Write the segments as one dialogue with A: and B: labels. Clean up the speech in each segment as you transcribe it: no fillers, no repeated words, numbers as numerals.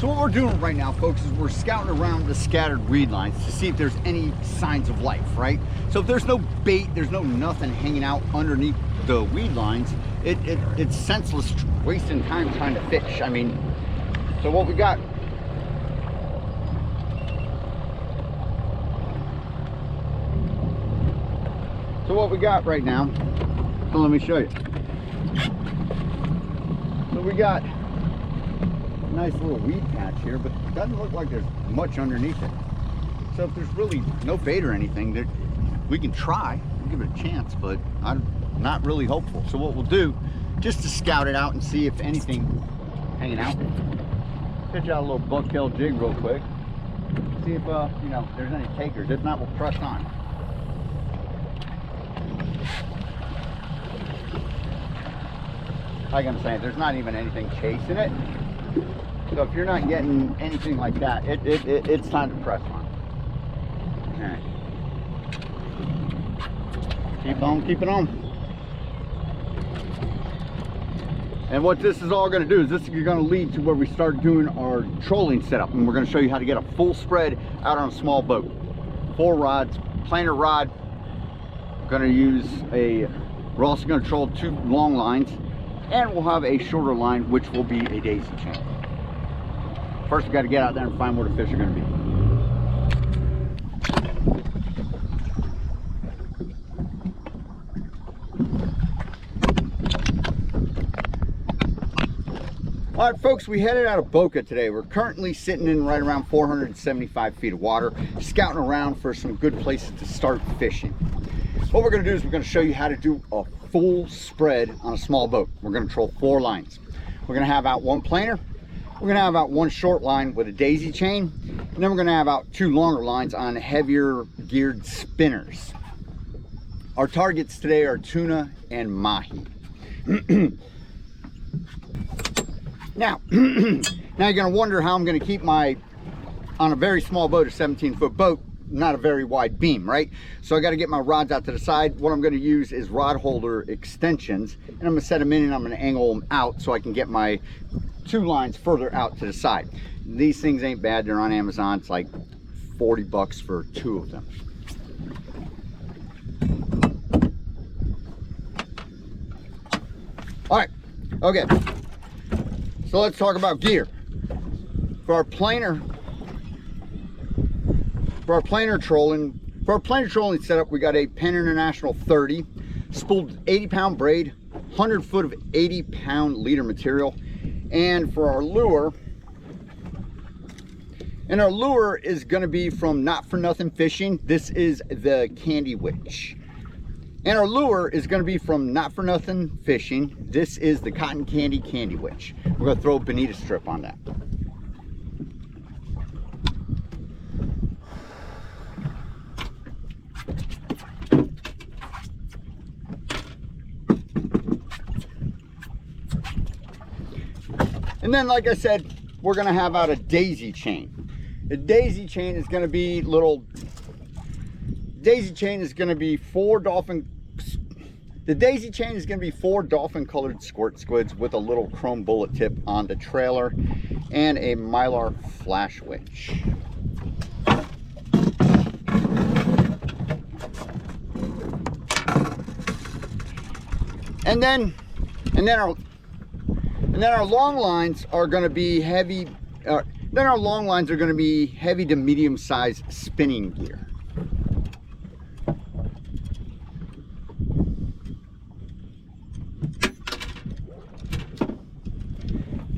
A: So what we're doing right now, folks, is we're scouting around the scattered weed lines to see if there's any signs of life, right? So if there's no bait, there's no nothing hanging out underneath the weed lines, it's senseless wasting time trying to fish. I mean, so what we got? So what we got right now, so let me show you. So we got a nice little weed patch here, but it doesn't look like there's much underneath it. So if there's really no bait or anything, we can try, we'll give it a chance, but I'm not really hopeful. So what we'll do, just to scout it out and see if anything hanging out, pitch out a little bucktail jig real quick, see if you know, there's any takers. If not, we'll press on. Like I'm saying, there's not even anything chasing it. So if you're not getting anything like that, it's time to press on. All right. Keep on keeping on. And what this is all going to do is this is going to lead to where we start doing our trolling setup, and we're going to show you how to get a full spread out on a small boat. 4 rods, planer rod. We're going to use we're also going to troll 2 long lines, and we'll have a shorter line, which will be a daisy chain. First, we got to get out there and find where the fish are going to be. All right, folks, we headed out of Boca today. We're currently sitting in right around 475 feet of water, scouting around for some good places to start fishing. What we're going to do is we're going to show you how to do a full spread on a small boat. We're going to troll 4 lines. We're going to have out 1 planer. We're going to have out 1 short line with a daisy chain, and then we're going to have out 2 longer lines on heavier geared spinners. Our targets today are tuna and mahi. Now you're going to wonder how I'm going to keep on a very small boat, a 17-foot boat, not a very wide beam, right? So I got to get my rods out to the side. What I'm going to use is rod holder extensions, and I'm going to set them in and I'm going to angle them out so I can get my 2 lines further out to the side. These things ain't bad. They're on Amazon. It's like 40 bucks for 2 of them. All right, okay. So let's talk about gear. For our planer trolling setup, we got a Penn International 30, spooled 80-pound braid, 100 foot of 80-pound leader material. And for our lure, is going to be from Not For Nothing Fishing. This is the Candy Witch. And our lure is going to be from Not For Nothing Fishing. This is the Cotton Candy Candy Witch. We're going to throw a bonita strip on that. And then, like I said, we're going to have out a daisy chain. The daisy chain is going to be 4 dolphin. The daisy chain is going to be 4 dolphin colored squirt squids with a little chrome bullet tip on the trailer and a mylar flash winch. And then our long lines are going to be heavy. Then our long lines are going to be heavy to medium size spinning gear.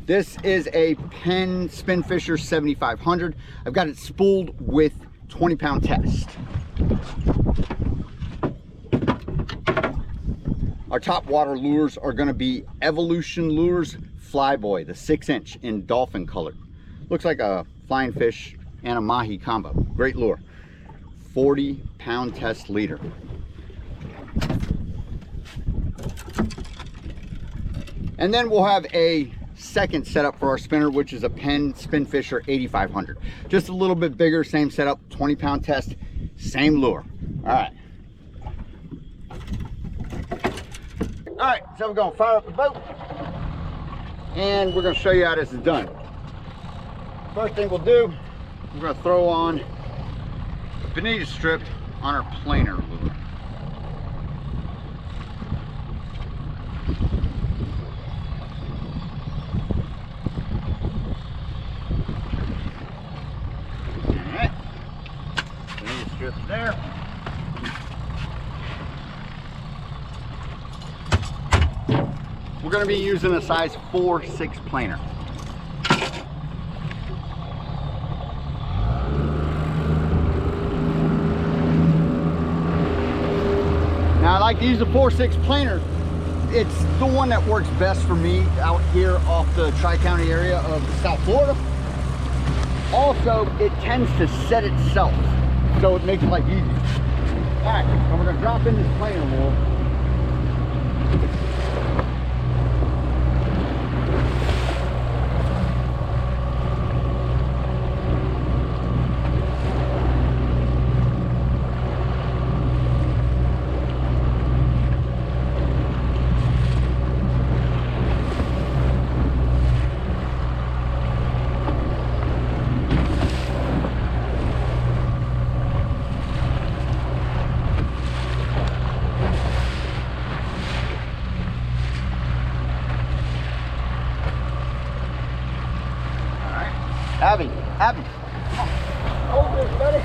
A: This is a Penn Spinfisher 7500. I've got it spooled with 20-pound test. Our top water lures are going to be Evolution Lures Flyboy, the 6-inch in dolphin color. Looks like a flying fish and a mahi combo. Great lure. 40-pound test leader. And then we'll have a second setup for our spinner, which is a Penn Spinfisher 8500. Just a little bit bigger, same setup, 20-pound test, same lure. All right, so we're gonna fire up the boat and we're gonna show you how this is done. First thing we'll do, we're going to throw on a bonita strip on our planer lure. Alright, bonita strip there. We're going to be using a size 4-6 planer. Now I like to use a 4-6 planer. It's the one that works best for me out here off the Tri-County area of South Florida. Also, it tends to set itself, so it makes life easier. All right, so we're gonna drop in this planer more. Abby, come on. Hold this, buddy.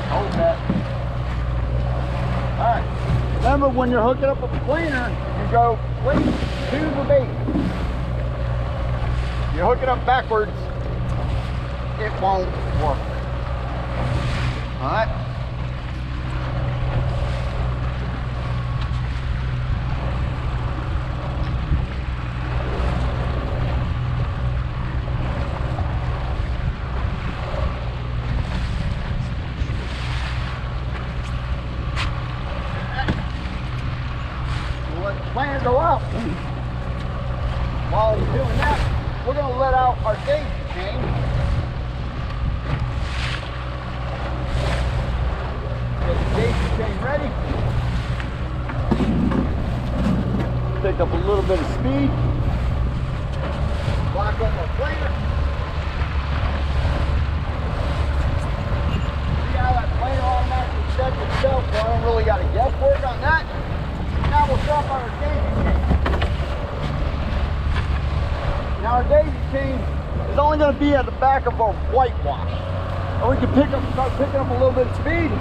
A: Hold that. All right. Remember, when you're hooking up a planer, you go straight to the bait. You're hooking up backwards, it won't work. All right. Planer go out. While he's doing that, we're going to let out our daisy chain. Get the daisy chain ready. Pick up a little bit of speed. Lock up our planer. See how that planer automatically sets itself, so I don't really got to guesswork on that. Now we'll drop our daisy chain. Now our daisy chain is only going to be at the back of our whitewash. And we can start picking up a little bit of speed.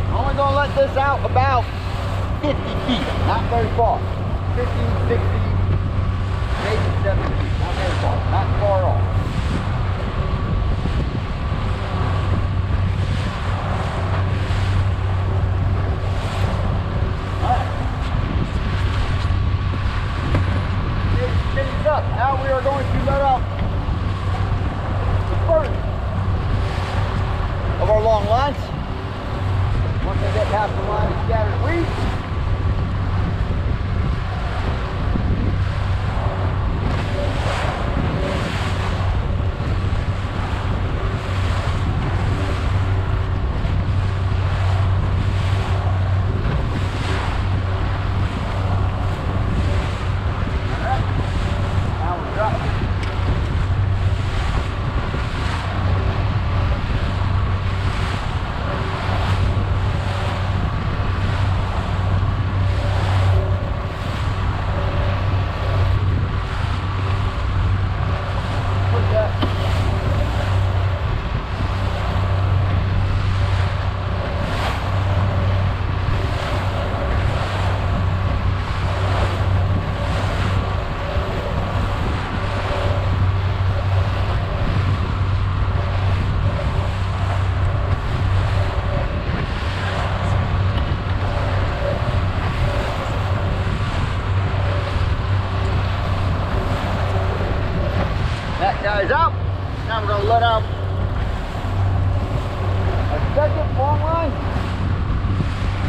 A: I'm only going to let this out about 50 feet, not very far. 50, 60, maybe 70 feet. Not very far, not far off. Alright. Finish up. Now we are going to let out the first of our long lines. Once they get past the line of scattered weeds. Guy's out. Now we're going to let out a second long line,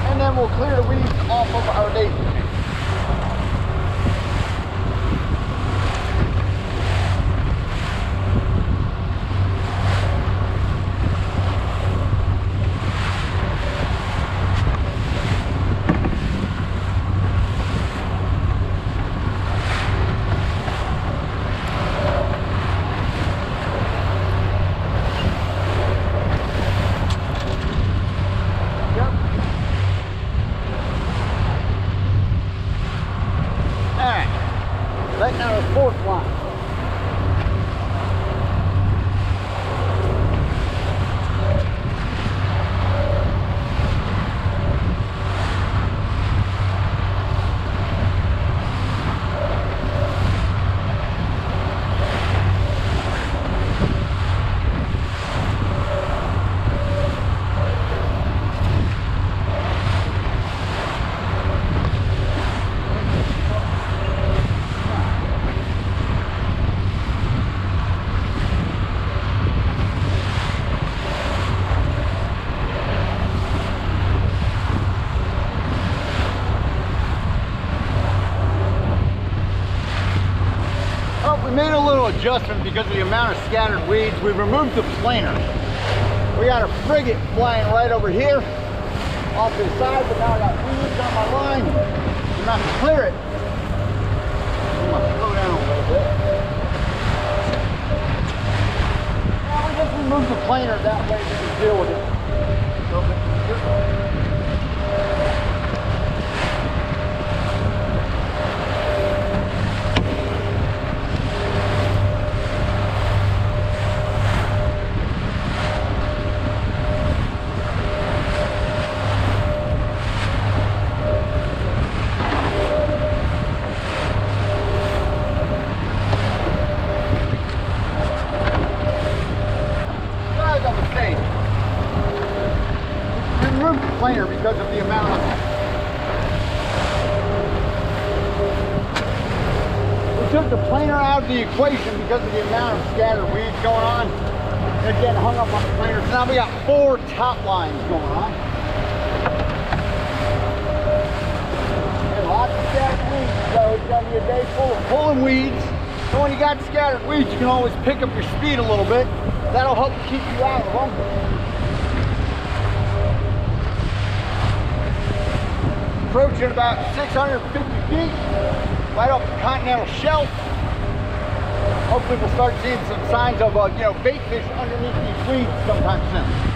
A: and then we'll clear the weeds off of our daisy chain. adjustment because of the amount of scattered weeds. We removed the planer. We got a frigate flying right over here off to the side, but now I got weeds on my line. I'm not to clear it. I'm gonna slow down a little bit. Now we just remove the planer, that way we can deal with it. Because of the amount of we took the planer out of the equation because of the amount of scattered weeds going on. They're getting hung up on the planer. So now we got 4 top lines going on. And lots of scattered weeds, so it's gonna be a day full of pulling weeds. So when you got scattered weeds, you can always pick up your speed a little bit. That'll help keep you out of them. Approaching about 650 feet, right off the continental shelf. Hopefully we'll start seeing some signs of, bait fish underneath these weeds sometime soon.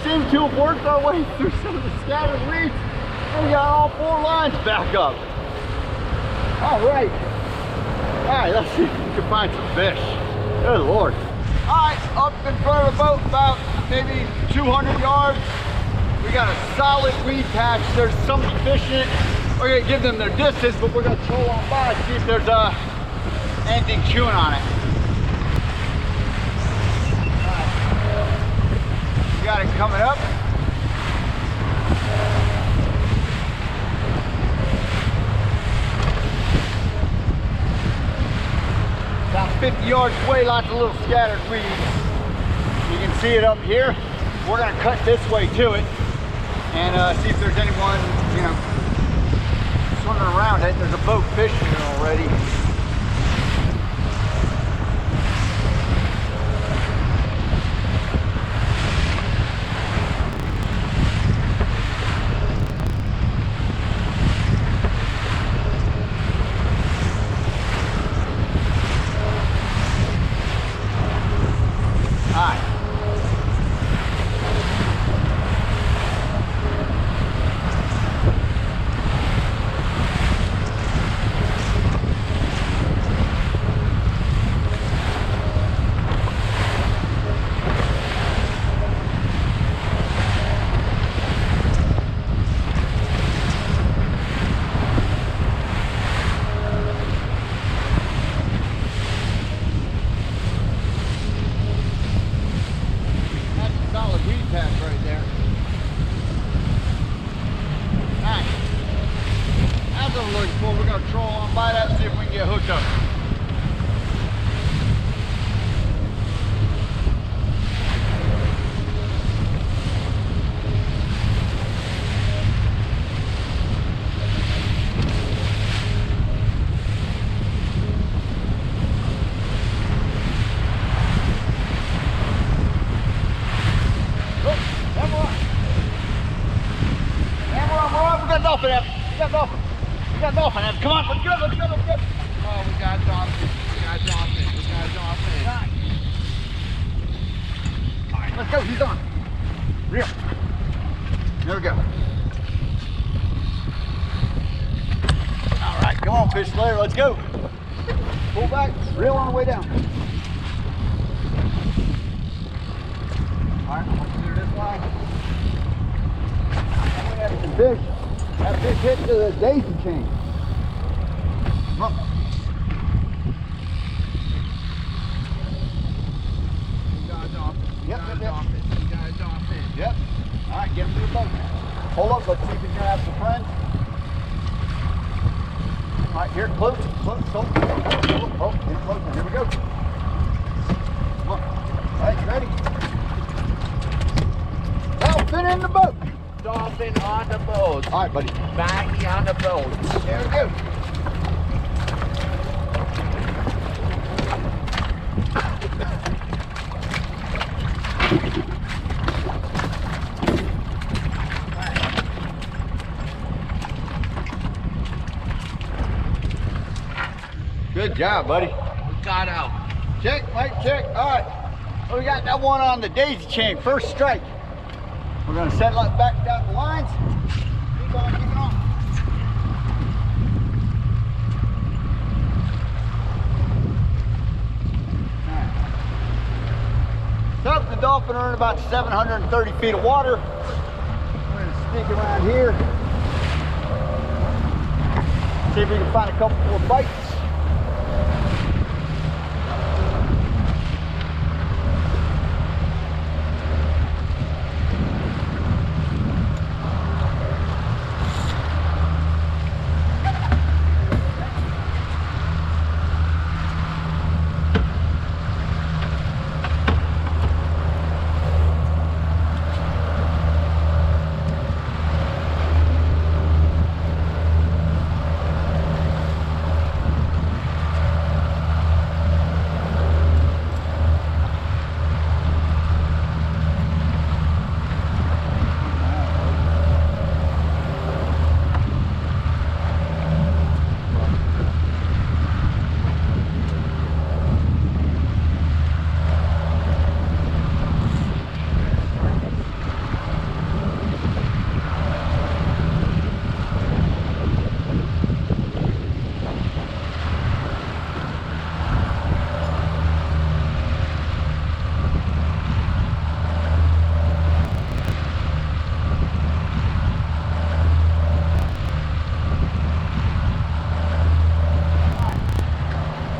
A: Seem to have worked our way through some of the scattered weeds. And we got all 4 lines back up. All right, let's see if we can find some fish. Good Lord. All right, up in front of the boat, about maybe 200 yards. We got a solid weed patch. There's some fish in it. We're gonna give them their distance, but we're gonna troll on by, see if there's anything chewing on it. Got it coming up. About 50 yards away, lots of little scattered weeds. You can see it up here. We're gonna cut this way to it and see if there's anyone, swimming around it. There's a boat fishing it already. dolphin, Ev. We got dolphin. We got dolphin, Ev. Come on, let's go, let's go, let's go.
B: Oh, we got dolphin. We got dolphin. We got dolphin.
A: All right, let's go. He's on. Reel. There we go. All right, come on, fish slayer. Let's go. Pull back. Reel on the way down. All right, I'm gonna clear this line. I'm gonna have some fish. That fish hit to the daisy chain. Come on.
B: We got dolphin.
A: Yep,
B: We got
A: yep, yep.
B: dolphin. We got dolphin.
A: Yep. All right, get him to the boat. Hold up, let's see if he's gonna have some friends. All right, here, close, close, close. Oh, get closer. Here we go. Come on. All right, you ready? Dolphin in the boat.
B: Dolphin on the boat.
A: All right, buddy.
B: Mahi on the boat.
A: There we go. Good job, buddy.
B: We got out.
A: Check, Mike, check. All right. Well, we got that one on the daisy chain. First strike. We're going to settle it back down the lines. Keep on, keep it on. All right. So the dolphin are in about 730 feet of water. We're going to sneak around here. See if we can find a couple more bites.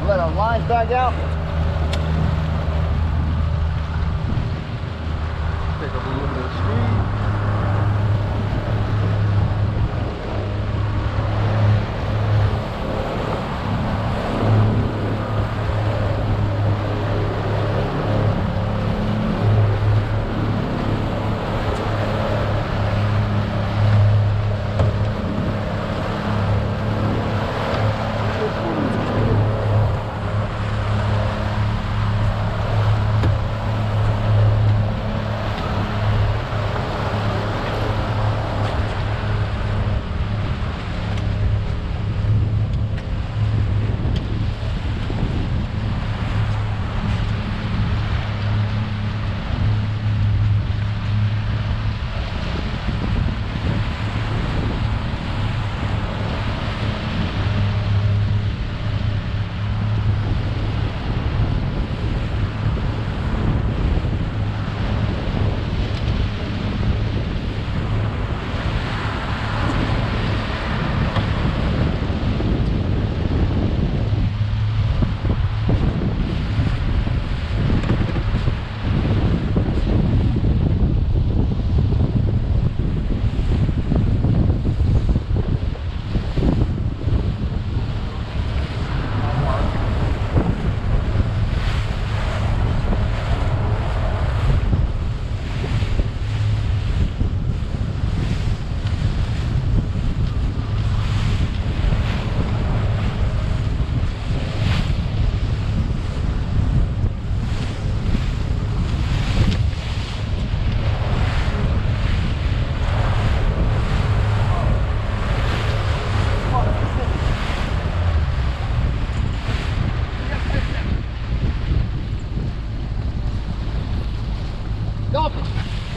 A: Let our lines back out. Pick up a little bit of speed.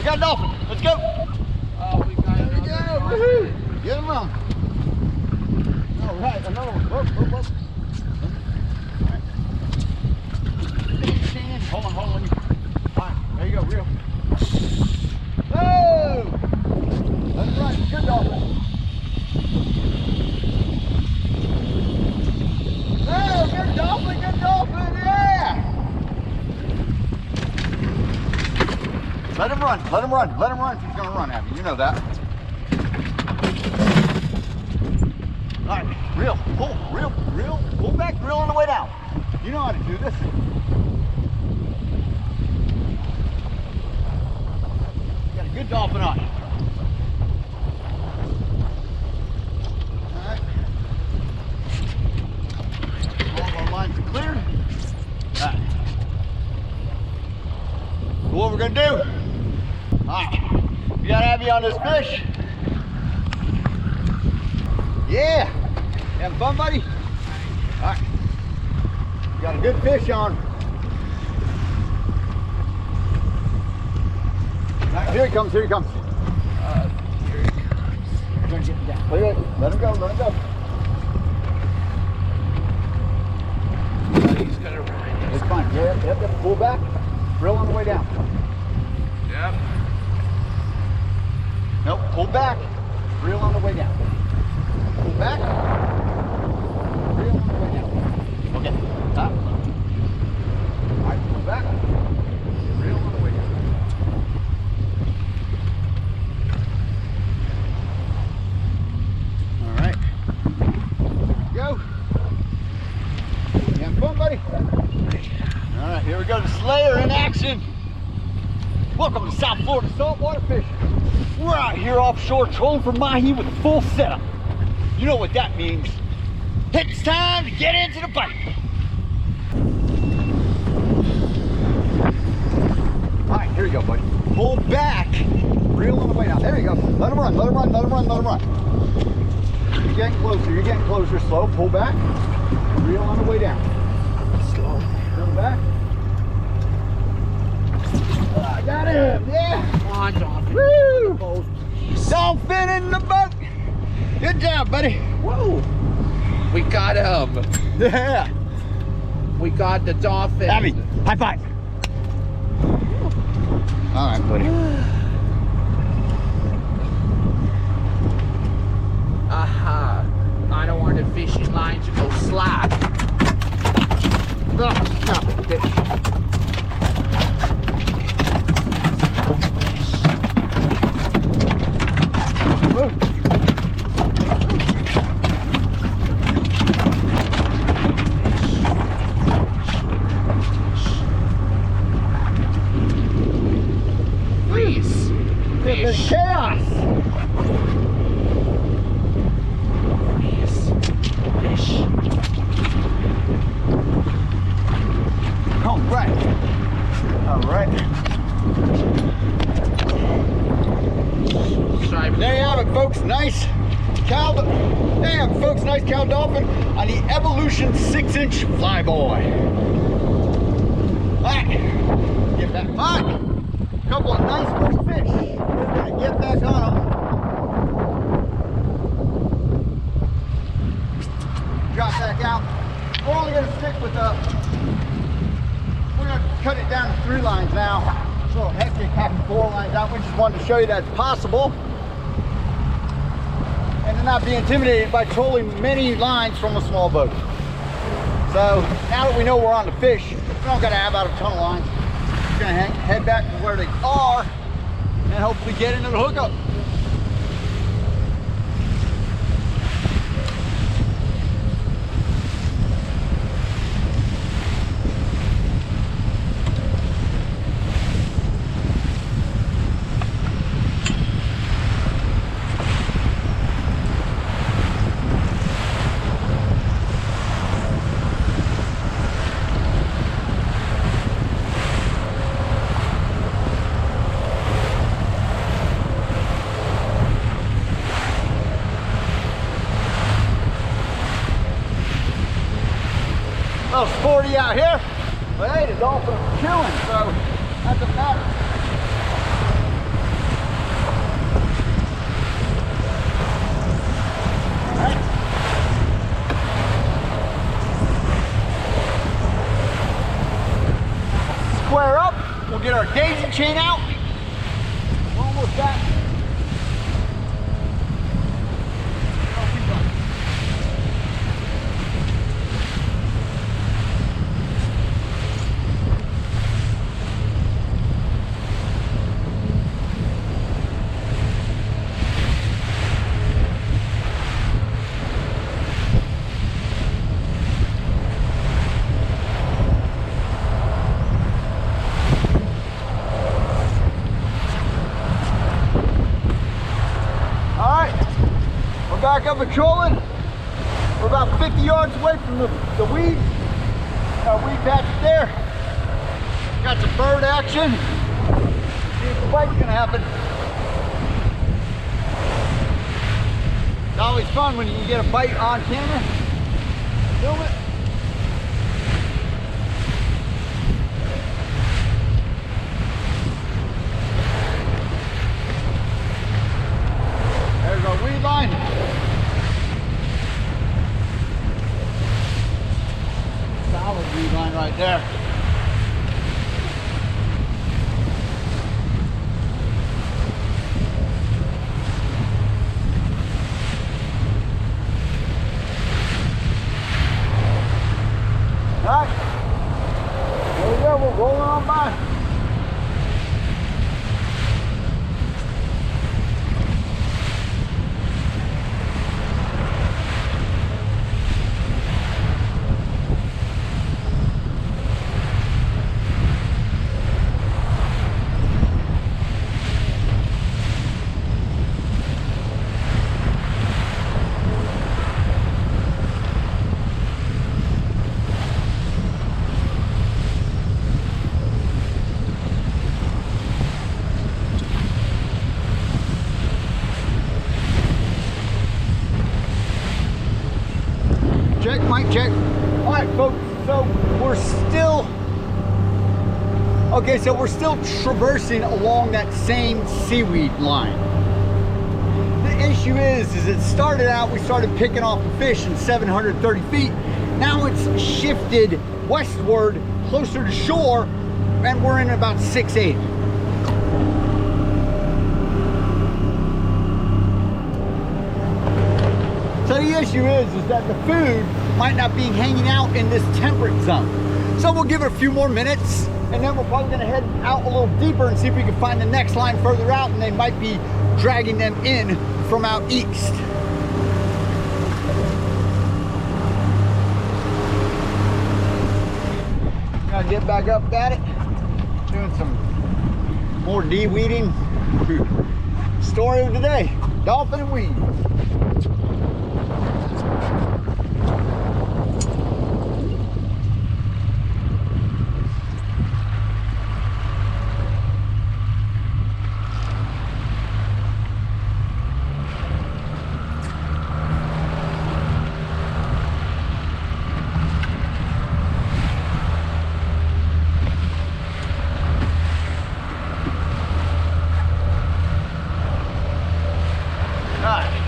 A: got a dolphin. Let's go.
B: Oh, we got
A: There we
B: another
A: go.
B: dolphin.
A: Woohoo. Get him on. All right, another one. Whoop, whoop, whoop. Hold on. All right, there you go, reel. Oh! That's right, good dolphin. Oh, good dolphin, yeah! Let him run if he's gonna run, Abby, you know that. All right, reel, pull back, reel on the way down. You know how to do this. Got a good dolphin on. All right. All of our lines are cleared. All right. So what we're gonna do? All right. You got Abby on this fish. Yeah. Having fun, buddy? All right. You got a good fish on. All right, here he comes.
B: Here he comes.
A: We're gonna get him down. Let him go.
B: He's gonna run.
A: It's fine. Yep. Pull back. Reel on the way down.
B: Yep.
A: Nope. Pull back. Reel on the way down. Pull back. Reel on the way down. Okay. Stop. All right. Pull back. Reel on the way down. All right. Go. You having fun, buddy? All right. Here we go. The Slayer in action. Welcome to South Florida saltwater fishing. We're out here offshore trolling for mahi with a full setup. You know what that means. It's time to get into the bite. All right, here you go, buddy. Pull back, reel on the way down. There you go. Let him run. You're getting closer, slow. Pull back, reel on the way down. Slow. Reel back. I got him, yeah.
B: Come on, dolphin.
A: Woo! Dolphin in the boat. Good job, buddy.
B: Whoa. We got him.
A: Yeah.
B: We got the dolphin.
A: Abby, high five. All right, buddy.
B: Aha. I don't want the fishing line to go slack.
A: Stop it, fish.
B: Please. Fish.
A: Chaos.
B: Please. Fish.
A: All right.
B: Sorry.
A: There you have it, folks. Nice cow dolphin on the Evolution 6-inch flyboy. All right, get back. All right, couple of nice little fish. We're gonna get back on them. Drop back out. We're only gonna stick with we're gonna cut it down to 3 lines now. It's a little hectic having 4 lines out. We just wanted to show you that's possible. And to not be intimidated by trolling many lines from a small boat. So now that we know we're on the fish, we don't gotta have out a ton of lines. We're gonna head back to where they are and hopefully get into the hookup. A little sporty out here, but hey, the dolphins are chilling, so that doesn't matter. square up. We'll get our daisy chain out. We're almost back. Back up and trolling. We're about 50 yards away from the weed. Weed patch there. Got some bird action. See if the bite's gonna happen. It's always fun when you get a bite on camera. Film it. There's our weed line. Solid weed line right there. All right, there we go, we're rolling on by. Check, mic check. All right, folks, so we're still traversing along that same seaweed line. The issue is it started out, we started picking off the fish in 730 feet. Now it's shifted westward, closer to shore, and we're in about 680. So the issue is that the food might not be hanging out in this temperate zone. So we'll give it a few more minutes, and then we're probably gonna head out a little deeper and see if we can find the next line further out, and they might be dragging them in from out east. Gotta get back up at it, doing some more de-weeding. Story of the day, dolphin and weed.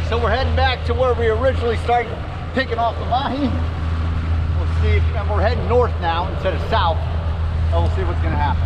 A: So we're heading back to where we originally started picking off the mahi. We'll see if, and we're heading north now instead of south, and we'll see what's gonna happen.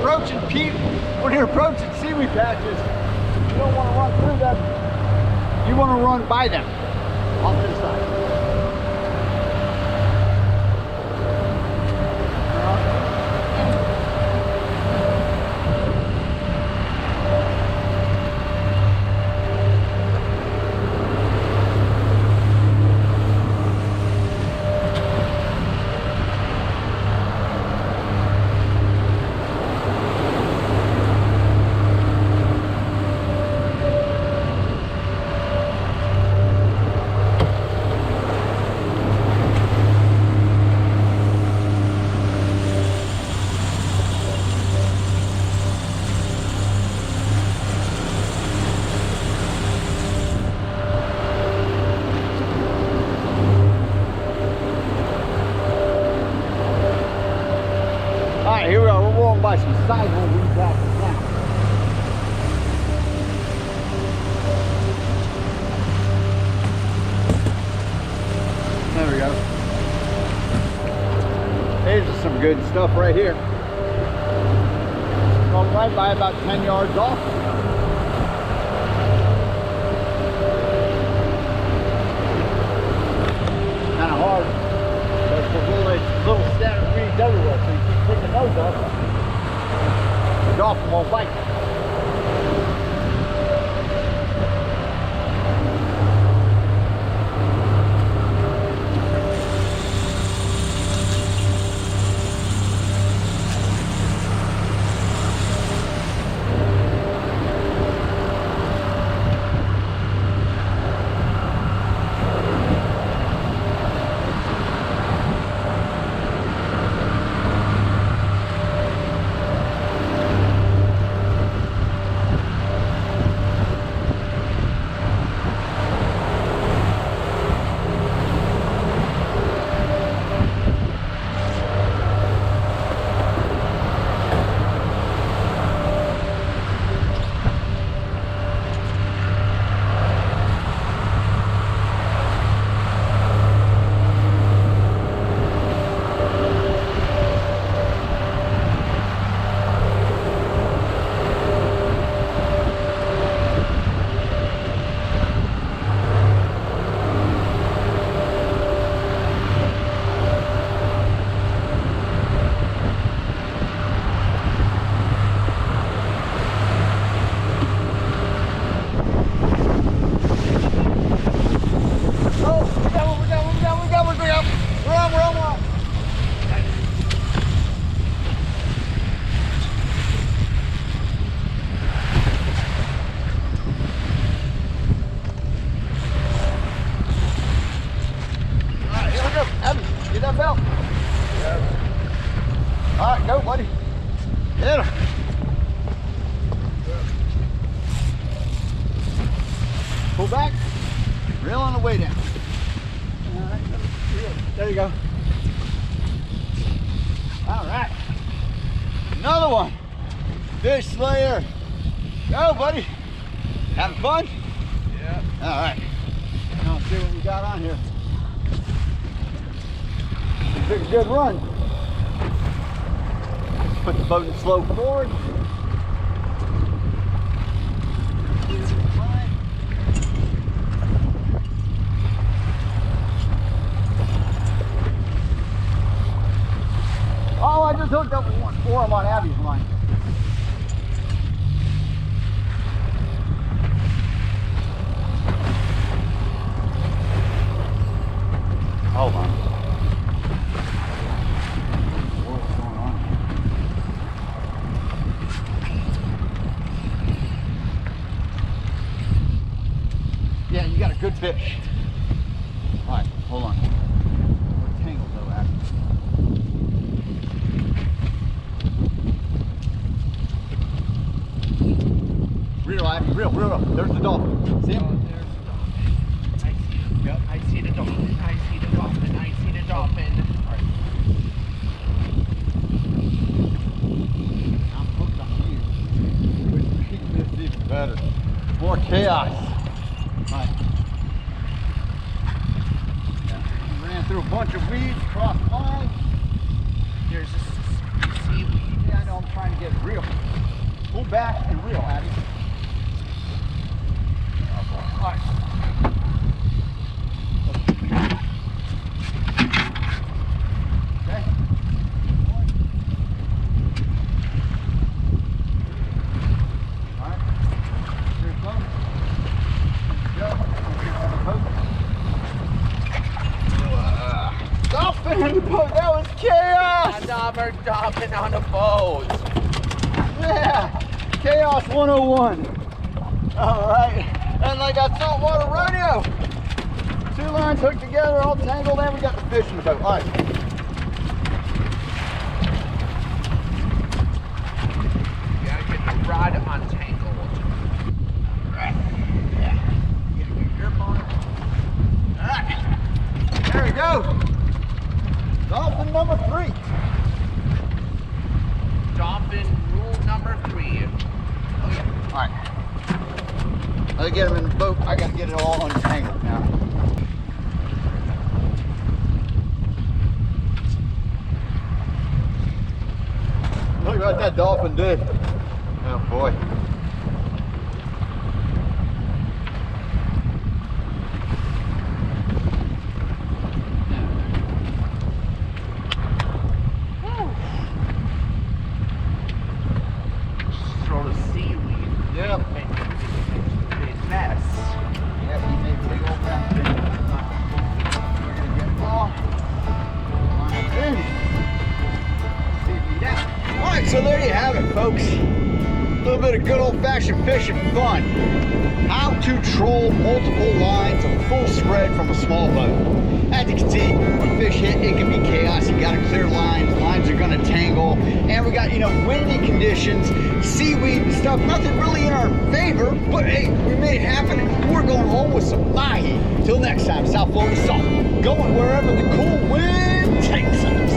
A: approaching when you're approaching seaweed patches, you don't want to run through them. You want to run by them off this side. Alright, here we are. We're rolling by some sidewall weed patches now. There we go. These are some good stuff right here. Going right by about 10 yards off. Kind of hard. There's a little scattered weeds everywhere, so you keep picking those up. The dolphin won't bite. Get that belt. Yeah. All right, go, buddy. Get him. Pull back. Reel on the way down. All right, there you go. All right. Another one. Fish Slayer. Go, buddy. Having fun?
B: Yeah.
A: All right. Now let's see what we got on here. Took a good run. Put the boat in slow forward. Oh, I just hooked up with one form on Abby's line. Hold on. What's going on? Yeah, you got a good fish. All right, hold on. We're tangled though, Abby. Reel, Abby, reel. There's the dolphin. See him?
B: Oh, there's the dolphin. I see him. Yep. I see the dolphin. I see the dolphin. I see the dolphin.
A: All right. I'm hooked on you. We can keep this even better. More chaos. All right. Yeah. We ran through a bunch of weeds, crossed lines.
B: There's a seaweed.
A: Yeah, I know. Now I'm trying to get it real. Pull back and reel, Abby. Oh boy. All right. Okay. All right. Here it comes. Go. Dolphin in the boat. That was chaos.
B: Another dolphin on a boat.
A: Yeah. Chaos 101. All right. And like that saltwater rodeo. 2 lines hooked together, all tangled, and we got the fish in the boat. All right.
B: You gotta get the rod untangled.
A: All right. Yeah. Get a good grip on it. All right. There we go. Dolphin number 3.
B: Dolphin rule number 3.
A: Oh yeah. All right. Let's get him in the boat. I gotta get it all untangled now. Look what that dolphin did. Oh boy.
B: Sort of seaweed.
A: Yep.
B: Big mess.
A: Yeah, he made a big old mess. We're gonna get all lines in. Seaweed out. All right, so there you have it, folks. A little bit of good old-fashioned fishing fun. How to troll multiple lines of full spread from a small boat. As you can see, when fish hit, it can be chaos. You gotta clear lines. Lines are gonna tangle. And we got, windy conditions, seaweed and stuff. Nothing really in our favor, but hey, we made it happen. We're going home with some mahi. Till next time, South Florida Salt. Going wherever the cool wind takes us.